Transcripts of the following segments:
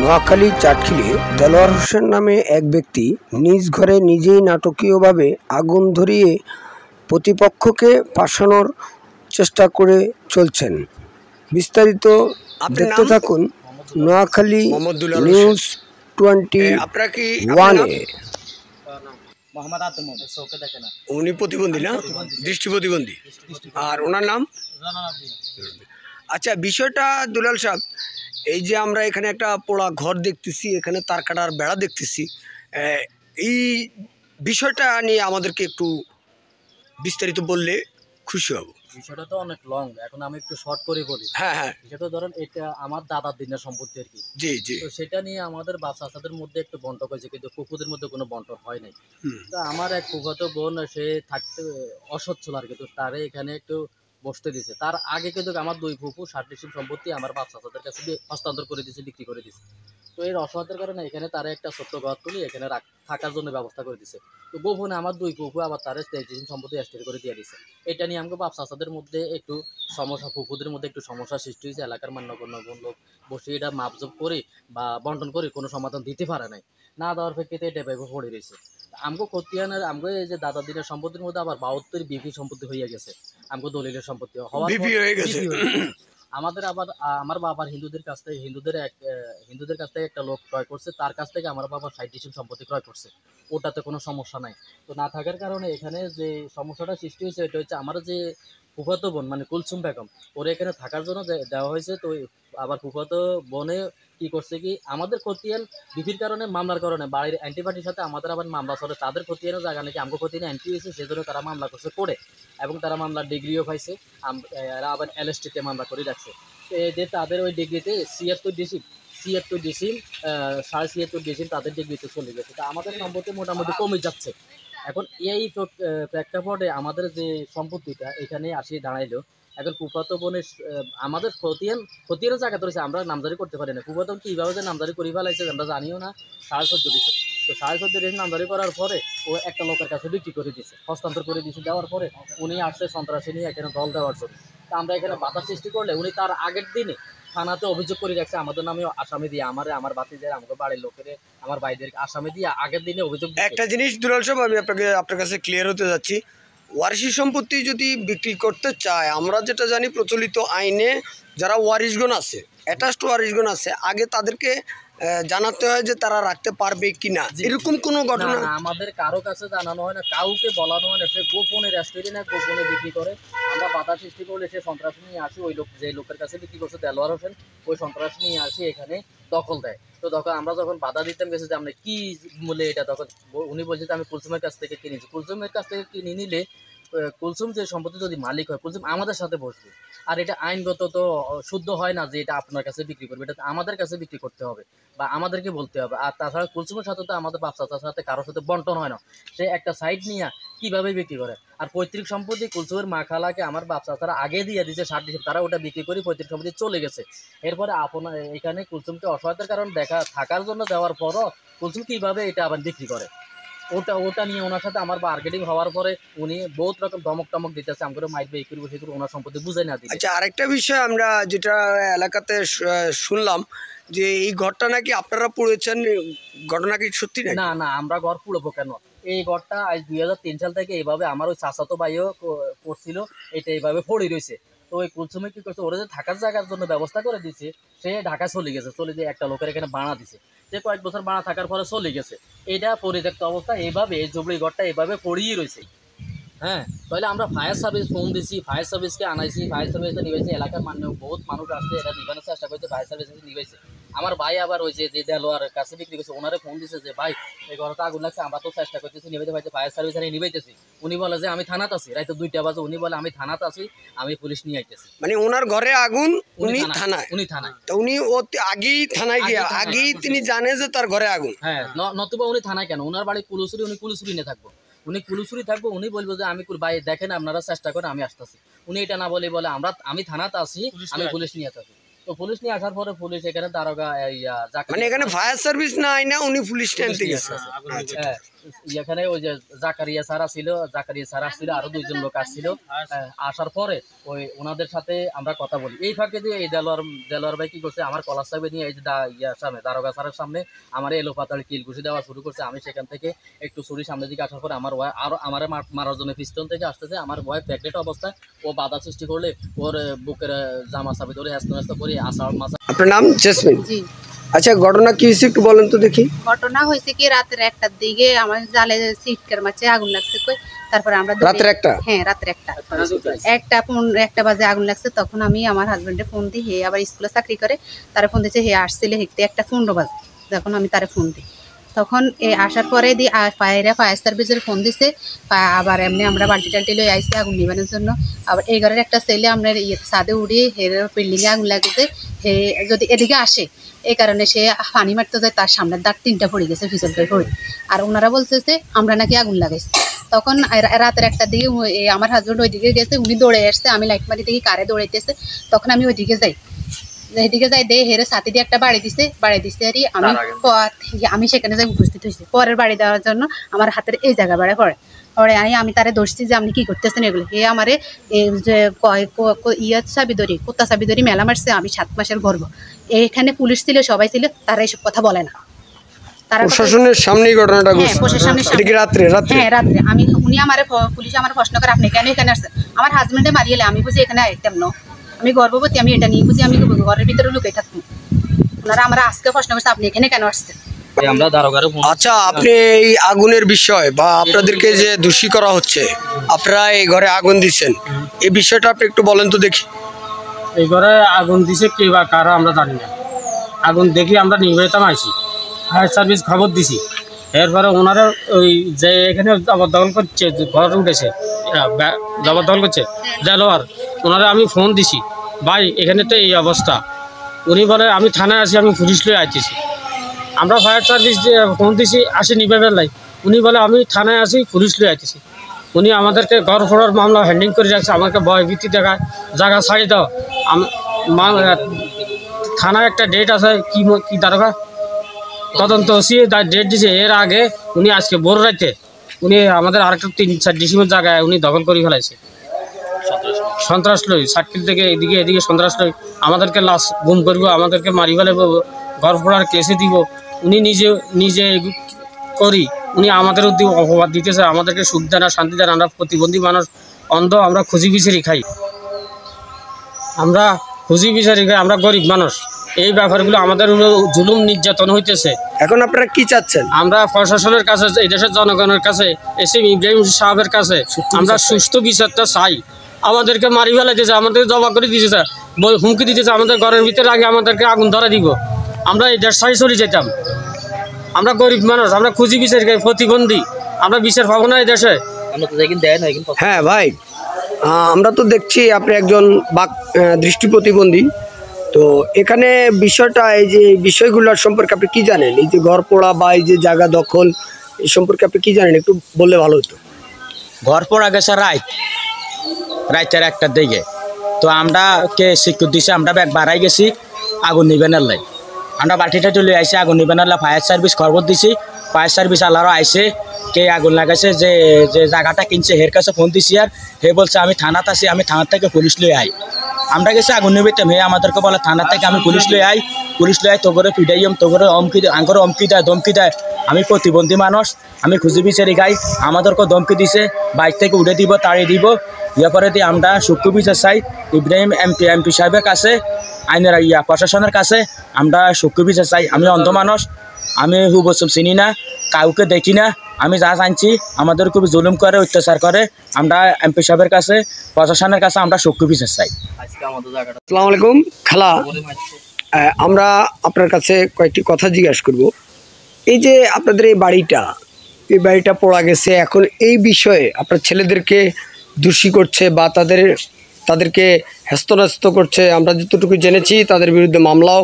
নোয়াখালী চাটখিলে দেলোয়ার হোসেন নামে এক ব্যক্তি নিজ ঘরে নিজেই নাটকীয়ভাবে আগুন ধরিয়ে প্রতিপক্ষকে ফাঁসানোর চেষ্টা করে চলছেন। বিস্তারিত দেখতে থাকুন নোয়াখালী নিউজ 21-এ। উনি প্রতিবন্ধী না, দৃষ্টি প্রতিবন্ধী। আর ওনার নাম? আচ্ছা, বিষয়টা দুলাল সাহেব, এই যে আমরা এখানে একটা পোড়া ঘর দেখতেছি, এখানে তার কাটার বেড়া দেখতেছি, এই বিষয়টা নিয়ে আমাদেরকে একটু বিস্তারিত বললে খুশি হব। বিষয়টা তো অনেক লং, এখন আমি একটু শর্ট করে বলি। হ্যাঁ, সেটা ধরেন এটা আমার দাদার দিনের সম্পত্তি আর কি। জি জি। তো সেটা নিয়ে আমাদের বাচ্চাদের মধ্যে একটু বন্টন হয়েছে, কিন্তু কুকুদের মধ্যে কোনো বন্টন হয় নাই। তো আমার এক ফুফাতো বোন, সে থাকতে অসচ্ছল আর কি, তো তারে এখানে একটু বসতে দিয়েছে। তার আগে কিন্তু আমার দুই ফুফু 60 সম্পত্তি আমার বাচ্চাদের কাছে হস্তান্তর করে দিয়েছে, বিক্রি করে দিয়েছে। তো এর অসহায়তার কারণে এখানে তারা একটা ছোট্ট ঘর তুলে এখানে থাকার জন্য ব্যবস্থা করে দিছে। তো গোপনে আমার দুই ফুফু আবার তারা 23 সম্পত্তি এস্টেট করে দিয়ে দিছে। এটা নিয়ে আমাকে বাচ্চাদের মধ্যে একটু সমস্যা, ফুফুদের মধ্যে একটু সমস্যার সৃষ্টি হয়েছে। এলাকার মান্যগণ্য লোক বসে এটা মাপজোপ করে বা বন্টন করে কোনো সমাধান দিতে পারে নাই। না দেওয়ার প্রেক্ষিতে এটা ভেবে পড়ে রয়েছে। আমগো খতিয়ানের আমগো এই যে দাদা দিনের সম্পত্তির মধ্যে আবার 72 বিপি সম্পত্তি হয়ে গেছে। আমগো দলিলের সম্পত্তি হওয়ার আমাদের আবার আমার বাবার হিন্দুদের কাছ থেকে একটা লোক ক্রয় করছে, তার কাছ থেকে আমার বাবা 60 সম্পত্তি ক্রয় করছে। ওটাতে কোনো সমস্যা নাই। তো না থাকার কারণে এখানে যে সমস্যাটা সৃষ্টি হয়েছে, এটা হচ্ছে আমার যে ফুফাতো বোন মানে কুলসুম বেগম, ওরা এখানে থাকার জন্য দেওয়া হয়েছে। তো আবার ফুফাতো বোনে কি করছে কি, আমাদের খতিয়ান বিধির কারণে, মামলার কারণে বাড়ির অ্যান্টি পার্টির সাথে আমাদের আবার মামলা চলে। তাদের খতিয়ানের জায়গা নাকি আমগো খতিয়ানে অ্যান্টি হয়েছে, সেজন্য তারা মামলা করছে করে, এবং তারা মামলার ডিগ্রিও পাইছে। এরা আবার এলএসটিতে মামলা করে রাখছে। যে তাদের ওই ডিগ্রিতে 76 ডিসিম 76.5 ডিসিম তাদের ডিগ্রিতে চলে গেছে। তা আমাদের সম্পত্তি মোটামুটি কমে যাচ্ছে। এখন এই প্রেক্ষাপটে আমাদের যে সম্পত্তিটা এখানে আসি দাঁড়াইলো, এখন ফুফাতো বোনের আমাদের খতিয়ানের জায়গা ধরেছে, আমরা নামজারি করতে পারি না। ফুফাতো কীভাবে যে নামজারি করে ফেলাইছে আমরা জানিও না। 14.5 ডিসিম, তো 14.5 ডিসিম নামজারি করার পরে ও একটা লোকের কাছে বিক্রি করে দিয়েছে, হস্তান্তর করে দিয়েছে। দেওয়ার পরে উনি আসছে সন্ত্রাসী নিয়ে এখানে দল দেওয়ার জন্য। তা আমরা এখানে বাধা সৃষ্টি করলে উনি তার আগের দিনে থানাতে অভিযোগ করে রাখছে, আমাদের নামে আসামি দিয়ে, আমার বাতিদের, আমাদের বাড়ির লোকের, আমার ভাইদের আসামি দিয়ে আগের দিনে অভিযোগ। একটা জিনিস দুলাল সাহেব, আমি আপনার কাছে ক্লিয়ার হতে যাচ্ছি। ওয়ারিশি সম্পত্তি যদি বিক্রি করতে চায়, আমরা যেটা জানি প্রচলিত আইনে যারা ওয়ারিশগণ আছে, অ্যাটাচড ওয়ারিশগণ আছে, আগে তাদেরকে জানাতে হয় যে তারা রাখতে পারবে কিনা। এরকম কোনো ঘটনা আমাদের কারো কাছে জানানো হয় না, কাউকে বলানো হয় না। সে গোপনে রেস্টুরেন্টে না গোপনে বিক্রি করে। আমরা বাধা সৃষ্টি করলে সে সন্ত্রাসী নিয়ে আসি, ওই লোক যে লোকের কাছে বিক্রি করছে দেলোয়ার হোসেন, ওই সন্ত্রাসী নিয়ে আসি এখানে দখল দেয়। তো তখন আমরা যখন বাধা দিতাম গেছে যে আমরা কি মূল্যে এটা, তখন উনি বলছে যে আমি কুলসুমের কাছ থেকে কিনেছি। কুলসুমের কাছ থেকে কিনে নিলে কুলসুম যে সম্পত্তি যদি মালিক হয়, কুলসুম আমাদের সাথে বসবে। আর এটা আইনগত তো শুদ্ধ হয় না যে এটা আপনার কাছে বিক্রি করবে, এটা আমাদের কাছে বিক্রি করতে হবে বা আমাদেরকে বলতে হবে। আর তাছাড়া কুলসুমের সাথে তো আমাদের বাচ্চার সাথে কারোর সাথে বন্টন হয় না। সে একটা সাইড নিয়ে কীভাবে বিক্রি করে। আর পৈতৃক সম্পত্তি কুলসুমের মা খালাকে আমার বাচ্চা তারা আগে দিয়ে দিয়েছে 60 ডিসিম, তারা ওটা বিক্রি করে পৈতৃক সম্পত্তি চলে গেছে। এরপরে আপনার এখানে কুলসুমকে অসহায়তার কারণ থাকার জন্য দেওয়ার পরও কুলসুম কীভাবে এটা আবার বিক্রি করে, ওটা নিয়ে ওনার সাথে আমার বার্গেনিং হওয়ার পরে উনি বহুত রকম টমক দিতেছে, আমাকে মাইরবে এই করবো সেই করবো, ওনার সম্পত্তি বুঝাই না দিতে। আচ্ছা, আরেকটা বিষয় আমরা যেটা এলাকাতে শুনলাম যে এই ঘরটা নাকি আপনারা পড়েছেন, ঘটনা কি সত্যি? না না, আমরা ঘর পুড়বো কেন? এই ঘরটা আজ 2003 সাল থেকে এইভাবে আমার ওই চাচাতো ভাইও করছিল, এটা এইভাবে পড়ে রয়েছে। তো ওই কুলসুমে কি করছে, ওরা যে থাকার জায়গার জন্য ব্যবস্থা করে দিচ্ছে, সে ঢাকা চলে গেছে, চলে যে একটা লোকের এখানে বানা দিছে, সে কয়েক বছর বানা থাকার পরে চলে গেছে। এটা পরিত্যক্ত অবস্থা এইভাবে, এই জবড়ি ঘরটা এইভাবে পড়িয়ে রয়েছে। হ্যাঁ, তাহলে আমরা ফায়ার সার্ভিস ফোন দিছি, ফায়ার সার্ভিসকে আনাইছি, ফায়ার সার্ভিসে নিবেছে। এলাকার বহুত মানুষ আসছে, এরা নিবানোর চেষ্টা করছে, ফায়ার সার্ভিস নিবেছে। আমার ভাই আবার ওই যে দেলোয়ার কাছে বিক্রি করছে, ওনারে ফোন দিছে যে ভাই এই ঘরটা আগুন লাগছে, আমরা তো চেষ্টা করতেছি নিবেতে, ভাই ফায়ার সার্ভিস আর নিবেইতেছি। উনি বলে যে আমি থানাতে আছি, রাইতে 2টা বাজে, উনি বলে আমি থানাতে আছি, আমি পুলিশ নিয়ে আইতেছি। মানে ওনার ঘরে আগুন, উনি থানায়। তো উনি আগেই থানায় গিয়ে আগেই তিনি জানে যে তার ঘরে আগুন। হ্যাঁ, নতুবা উনি থানায় কেন? ওনার বাড়ি কুলুসুরি, উনি কুলুসুরি নিয়ে থাকবো, উনি কুলুসুরি থাকবো। উনি বলবো যে আমি ভাই দেখেন আপনারা চেষ্টা করেন, আমি আসতেছি। উনি এটা না বলে আমি থানাতে আসি, আমি পুলিশ নিয়ে থাকি। তো পুলিশ নিয়ে আসার পরে পুলিশ এখানে দারোগা মানে এখানে ফায়ার সার্ভিস না আইনা উনি পুলিশ টানতে গেছে। হ্যাঁ, এখানে ওই যে জাকারিয়া স্যার ছিল, জাকারিয়া স্যার আসছিল, আরো 2 জন লোক আসছিল। আসার পরে ওই ওনাদের সাথে আমরা কথা বলি। এই ফাঁকে দিয়ে এই দেলোয়ার ভাই কি করছে, আমার কলার সাহেব নিয়ে এই যে সামনে দারোগা স্যারের সামনে আমার এলো পাতাড়ি কিল ঘুষি দেওয়া শুরু করছে। আমি সেখান থেকে একটু ছুরি সামনের দিকে আসার পরে আমার ওয়াই আরো আমার মারার জন্য পিস্তল থেকে আসতেছে। আমার ওয়াই প্যাকেট অবস্থায় ও বাধা সৃষ্টি করলে ওর বুকের জামা চাবি ধরে হ্যাস্ত হ্যাস্ত করে আসার মাসা। আপনার নাম জেসমিন? জি। আচ্ছা, ঘটনা কি হয়েছে একটু বলেন তো দেখি। ঘটনা হয়েছে কি রাতের 1টার দিকে আমার জালে সিটকার মাছে আগুন লাগছে কই, তারপরে আমরা রাতের 1টা? হ্যাঁ, রাতের 1টা বাজে আগুন লাগছে। তখন আমি আমার হাজবেন্ডে ফোন দিই, হে আবার স্কুলে চাকরি করে, তারা ফোন দিয়েছে, হে আসছিল হেঁটে 1:15 বাজে। যখন আমি তারে ফোন দিই তখন আসার পরে দি ফায়ার সার্ভিসের ফোন দিছে। আবার এমনি আমরা বাল্টি টাল্টি লই আইসি আগুন নিবানোর জন্য। আবার এই ঘরের একটা ছেলে আমরা ছাদে উড়িয়ে হের বিল্ডিংয়ে আগুন লাগছে, হে যদি এদিকে আসে এই কারণে সে পানি মারতে যায়, তার সামনের দাঁত 3টা পড়ে গেছে পিছনটায় পড়ে। আর ওনারা বলছে যে আমরা নাকি আগুন লাগাইছি। তখন রাতের 1টার দিকে আমার হাজব্যান্ড ওইদিকে গেছে, উনি দৌড়ে আসছে, আমি লাইট মারি দেখি কারে দৌড়াইতেছে। তখন আমি ওইদিকে যাই, এদিকে যাই দে হেরে সাথে দিয়ে একটা বাড়ি দিছে আর আমি সেখানে যাই উপস্থিত হয়েছি। পরের বাড়ি দেওয়ার জন্য আমার হাতের এই জায়গা বাড়ে পড়ে আমি তারে ধরছি যে আপনি কি করতেছেন এগুলো। হে আমারে যে চাবি ধরি কোথা চাবি ধরি মেলা মারছে। আমি 7 মাসের গর্ভ। এখানে পুলিশ ছিল, সবাই ছিল, তারা এইসব কথা বলে না। প্রশাসনের সামনেই ঘটনাটা ঘটছে? প্রশাসনের সামনে। রাত্রে? হ্যাঁ, রাত্রে। উনি আমার পুলিশ আমার প্রশ্ন করে আপনি কেন এখানে আসছেন। আমার হাজবেন্ডে মারিয়েলে আমি বুঝি এখানে আইতাম না, আমি গর্ভবতী, আমি এটা নিয়ে বুঝি আমি ঘরের ভিতরে লুকিয়ে থাকবো। ওনারা আমরা আজকে প্রশ্ন করছে আপনি এখানে কেন আসছেন। আচ্ছা, আপনি এই আগুনের বিষয় বা আপনাদেরকে যে দোষী করা হচ্ছে, আপনারা এই ঘরে আগুন দিচ্ছেন, এই বিষয়টা আপনি একটু বলেন তো দেখি। এই ঘরে আগুন দিছে কে বা কারা আমরা জানি না। আগুন দেখি আমরা নির্বাচিতাম আইসি, ফায়ার সার্ভিস খবর দিছি। এরপরে ওনারা ওই যে এখানে জবরদখল করছে, ঘর উঠেছে জবরদখল করছে দেলোয়ার, ওনারা আমি ফোন দিছি, ভাই এখানে তো এই অবস্থা। উনি বলে আমি থানায় আছি, আমি পুলিশ লয়ে আইতেছি। আমরা ফায়ার সার্ভিস ফোন দিছি, আসি নিবে বেলায়। উনি বলে আমি থানায় আছি, পুলিশ লয়ে আইতেছি। উনি আমাদেরকে ঘর ফোড়ার মামলা হ্যান্ডিং করে রাখছে, আমাকে ভয় ভীতি দেখায়, জায়গা ছাড়ি দাও। থানায় একটা ডেট আছে, কি দারোগা তদন্ত ওসি ডেট দিছে। এর আগে উনি আজকে ভোর রাইতে উনি আমাদের আরেকটা 3-4 ডিসিমের জায়গায় উনি দখল করে ফেলাইছে। সন্ত্রাস লই সার্কিল থেকে এদিকে সন্ত্রাস লই, আমাদেরকে লাশ গুম করবো, আমাদেরকে মারি ফেলে ঘর ফোড়ার কেসে দিব। উনি নিজে করি, উনি আমাদের অপবাদ দিতেছে, আমাদেরকে সুখ দেন না, শান্তি দেন। আমরা প্রতিবন্ধী মানুষ, অন্ধ, আমরা খুঁজি বিচারি খাই, আমরা গরিব মানুষ। এই ব্যাপারগুলো আমাদের জুলুম নির্যাতন হইতেছে। এখন আপনারা কি চাচ্ছেন? আমরা প্রশাসনের কাছে, এই দেশের জনগণের কাছে, এসএম ইব্রাহিম সাহেবের কাছে আমরা সুস্থ বিচারটা চাই। আমাদেরকে মারি ফেলে দিয়েছে, আমাদের জমা করে দিয়েছে, হুমকি দিতেছে, আমাদের ঘরের ভিতরে আগে আমাদেরকে আগুন ধরা দিব। আমরা এই দেশ ছাড়ি চলে যেতাম। আমরা গরিব মানুষ, আমরা খুঁজি বিচার প্রতিবন্ধী, আমরা বিচার পাবো না এই দেশে। হ্যাঁ ভাই, আমরা তো দেখছি আপনি একজন দৃষ্টি প্রতিবন্ধী। তো এখানে বিষয়টা, এই যে বিষয়গুলোর সম্পর্কে আপনি কি জানেন? এই যে ঘর পোড়া বা এই যে জায়গা দখল, এই সম্পর্কে আপনি কি জানেন একটু বললে ভালো হতো। ঘর পোড়া গেছে রাইতের 1টার দিকে। তো আমরা কে সিকিউর দিছে, আমরা ব্যাগ বাড়াই গেছি আগুন নিবেনের লাই। আমরা বাল্টিটা তুলে আইসি আগুন নিবেনের লাই, ফায়ার সার্ভিস খবর দিছি। ফায়ার সার্ভিস আল্লাহরও আইসে, কে আগুন লাগাইছে, যে জায়গাটা কিনছে হের কাছে ফোন দিছি। আর হে বলছে আমি থানাতে আছি, আমি থানার থেকে পুলিশ লয়ে আই। আমরা গেছি আগুন নিবেতাম, হে আমাদেরকে বলে থানা থেকে আমি পুলিশ লয়ে আই, তোগরে ফিডাইম, তোগরে আঙ্করে অমকি দেয়, ধমকি দেয়। আমি প্রতিবন্ধী মানুষ, আমি খুঁজি বিচারি গাই, আমাদেরকে ধমকি দিছে, বাইক থেকে উঠে দিব, তাড়িয়ে দিব। পরে দিয়ে আমরা সুক্ষ বিচার চাই ইব্রাহিম এমপি সাহেবের কাছে, আইনের প্রশাসনের কাছে আমরা সুক্ষ বিচার চাই। আমি অন্ধ মানুষ, আমি হুবসুম চিনি না, কাউকে দেখি না। আমি যা জানছি আমাদের খুব জুলুম করে, অত্যাচার করে। আমরা এমপি সাহেবের কাছে, প্রশাসনের কাছে আমরা সুক্ষ বিচার চাই। আসসালামু আলাইকুম খালা, আমরা আপনার কাছে কয়েকটি কথা জিজ্ঞাসা করব। এই যে আপনাদের এই বাড়িটা পোড়া গেছে, এখন এই বিষয়ে আপনার ছেলেদেরকে দোষী করছে বা তাদেরকে হেস্তন্যস্ত করছে। আমরা যতটুকু জেনেছি তাদের বিরুদ্ধে মামলাও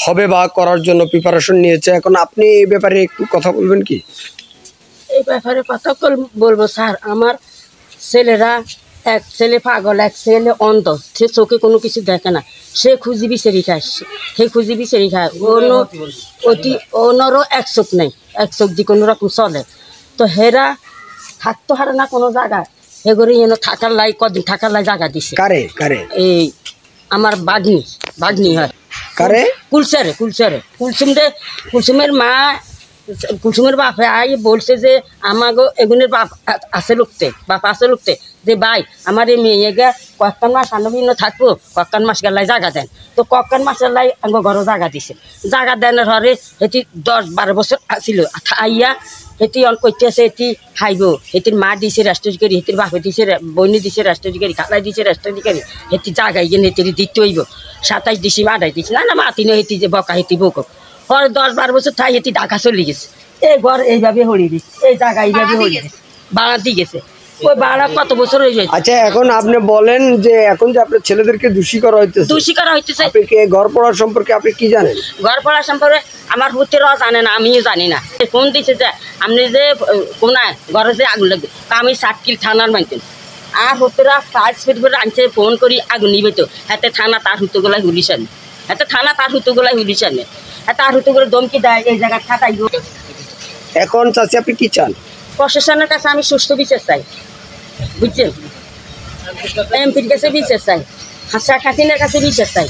হবে বা করার জন্য প্রিপারেশন নিয়েছে। এখন আপনি এই ব্যাপারে একটু কথা বলবেন কি? এই ব্যাপারে কথা বলবো স্যার। আমার ছেলেরা এক ছেলে পাগল, এক ছেলে অন্ধ, সে চোখে কোনো কিছু দেখে না, সে খুঁজি বিচারি খায়, সে খুঁজি বিচারি খায়। ওনারও এক চোখ নেই, এক চোখ দিয়ে কোনো রকম চলে। তো হেরা থাকতো হারে না কোনো জায়গায়, এগুলো এনে থাকার লাই কদিন থাকার লাই জায়গা দিছে। কারে কারে? এই আমার বাগনি হয়। কারে? কুলসুমের মা, কুলসুমের বাপে আই বলছে যে আমাগো এগুনের বাপ আছে লোকতে যে ভাই আমার এই মেয়ে গে কয়েকখান মাস আনবিন্ন থাকবো, কয়েকখান মাস গেলাই জায়গা দেন। তো কয়েকখান মাসের লাই আমার ঘরও জায়গা দিছে। জায়গা দেনের হরে এটি 10-12 বছর আসিল। আইয়া এটি অন করতেছে, এটি খাইব, এটির মা দিছে রাষ্ট্রধিকারী, এটির বাপে দিছে, বইনি দিছে রাষ্ট্রধিকারী, খালাই দিছে রাষ্ট্রধিকারী, এটি জায়গায় গিয়ে এটির দিতে হইব। 27 দিছি, 28 দিছি, না মাতিনো হেঁটি যে বকা হেঁটি বকো। পরে 10-12 বছর থাই হেঁটি ঢাকা চলে গেছে। এই ঘর এইভাবে হরিয়ে দিচ্ছে, এই জায়গা এইভাবে হরিয়ে দিচ্ছে, ভাড়া দিয়ে গেছে। ওই ভাড়া কত বছর হয়ে যায়। আচ্ছা, এখন আপনি বলেন যে এখন যে আপনার ছেলেদেরকে দোষী করা হইতেছে, আপনি কি ঘর পড়ার সম্পর্কে আপনি কি জানেন? ঘর পড়ার সম্পর্কে আমার পুত্ররাও জানে না, আমিও জানি না। ফোন দিছে যে আপনি যে কোনায় ঘরে যে আগুন লাগবে, আমি 7 থানার মানতেন। আর পুত্ররা 5 ফিট করে আনছে, ফোন করি আগুন নিবে। তো হাতে থানা তার হুতোগুলাই হুলিসানে, হাতে থানা তার হুতোগুলাই হুলিসানে, তার হুতোগুলো দমকি দেয়, এই জায়গা খাটাইব। এখন চাচি আপনি কি চান? প্রশাসনের কাছে আমি সুষ্ঠু বিচার চাই, বুঝছেন? এমপির কাছে বিচার চাই, শেখ হাসিনার কাছে বিচার চাই।